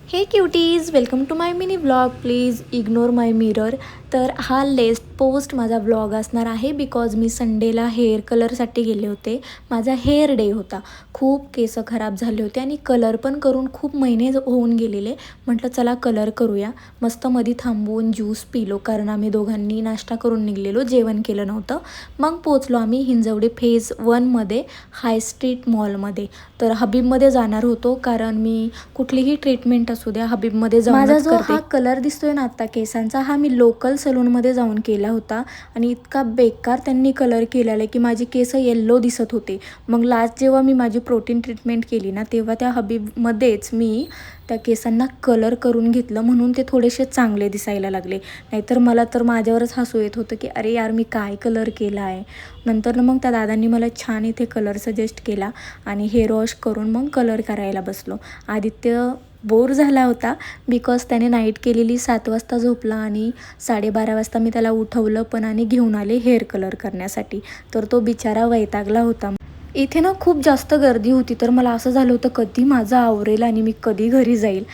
हे cuties, welcome to my mini vlog. Please ignore my mirror. तर हा लेस्ट post माझा व्लॉग असणार आहे बिकॉज मी संडेला हेअर कलरसाठी गेले होते. माझा हेअर डे होता. खूप केस खराब झाले होते आणि कलर पण करून खूप महिने होऊन गेलेले. म्हटलं चला कलर करूया. मस्त मध्ये थांबवून ज्यूस पिलो कारण आम्ही दोघांनी नाश्ता करून निघलेलो, जेवण केलं नव्हतं. मग पोचलो आम्ही हिंजवडी फेज 1मध्ये हाय स्ट्रीट मॉलमध्ये. तर हबीबमध्ये जाणार होतो कारण मी कुठलीही ट्रीटमेंट असू द्या हबीबमध्ये जाऊन माझा जो हा कलर दिसतोय ना आता केसांचा, हा मी लोकल सलूनमध्ये जाऊन केला होता आणि इतका बेकार त्यांनी कलर केलेला आहे की माझी केस येल्लो दिसत होते. मग लास्ट जेव्हा मी माझी प्रोटीन ट्रीटमेंट केली ना, तेव्हा त्या हबीबमध्येच मी त्या केसांना कलर करून घेतलं, म्हणून ते थोडेसे चांगले दिसायला लागले. नाहीतर मला तर माझ्यावरच हसू येत होतं की अरे यार मी काय कलर केला आहे. नंतर मग त्या दादांनी मला छान इथे कलर सजेस्ट केला आणि हेअर वॉश करून मग कलर करायला बसलो. आदित्य बोर झाला होता बिकॉज त्याने नाईट केलेली. 7 वाजता झोपला आणि 12:30 वाजता मी त्याला उठवलं पण आणि घेऊन आले हेअर कलर करण्यासाठी. तर तो बिचारा वैतागला होता. इथे ना खूप जास्त गर्दी होती, तर मला असं झालं होतं कधी माझं आवरेल आणि मी कधी घरी जाईल,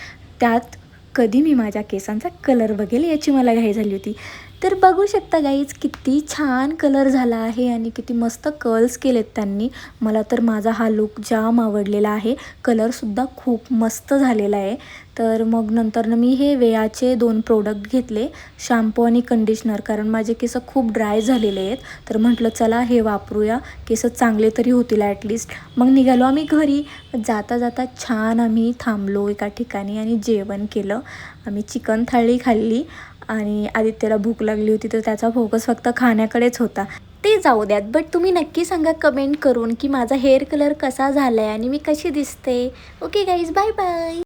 त्यात कधी मी माझ्या केसांचा कलर बघेल याची मला घाई झाली होती. तर बघू शकता गाईज किती छान कलर झाला आहे आणि किती मस्त कर्ल्स केलेत त्यांनी. मला तर माझा हा लुक जाम आवडलेला आहे. कलरसुद्धा खूप मस्त झालेला आहे. तर मग नंतरनं मी हे वेयाचे 2 प्रोडक्ट घेतले, शॅम्पू आणि कंडिशनर, कारण माझे केस खूप ड्राय झालेले आहेत. तर म्हटलं चला हे वापरूया, केस चांगले तरी होतील ॲटलिस्ट. मग निघालो आम्ही घरी. जाता जाता छान आम्ही थांबलो एका ठिकाणी आणि जेवण केलं. आम्ही चिकन थाळी खाल्ली आणि आदित्यला भूक लागली होती तर त्याचा फोकस फक्त खाण्याकडेच होता. ते जाऊ द्यात, बट तुम्ही नक्की सांगा कमेंट करून की माझा हेअर कलर कसा झाला आहे आणि मी कशी दिसते. Okay guys, bye bye.